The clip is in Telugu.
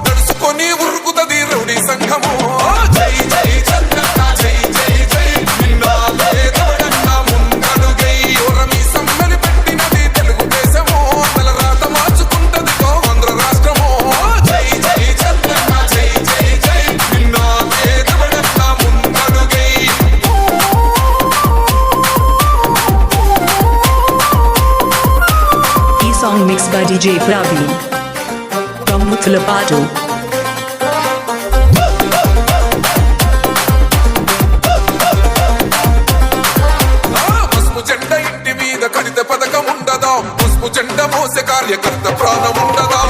నడుచుకొని ఉరుకుతది రౌడీ సంఘము. జై జై చంద్రన్న జై జై జై నిన్నాలే తోడన్న ముందడుగై ఓరమి సమ్మని పెట్టినది తెలుగుదేశము. తలరాత మార్చుకుంటది ఆంధ్ర రాష్ట్రము. జై జై చంద్రన్న జై జై జై నిన్నాలే తోడన్న ముందడుగై. Song mixed by DJ Praveen from Muthulavadu. పసుపు జెండ ఇంటి మీద కడిత పథకం ఉండదా? పసుపు జెండ మోసే కార్యకర్త ప్రాణం ఉండదా?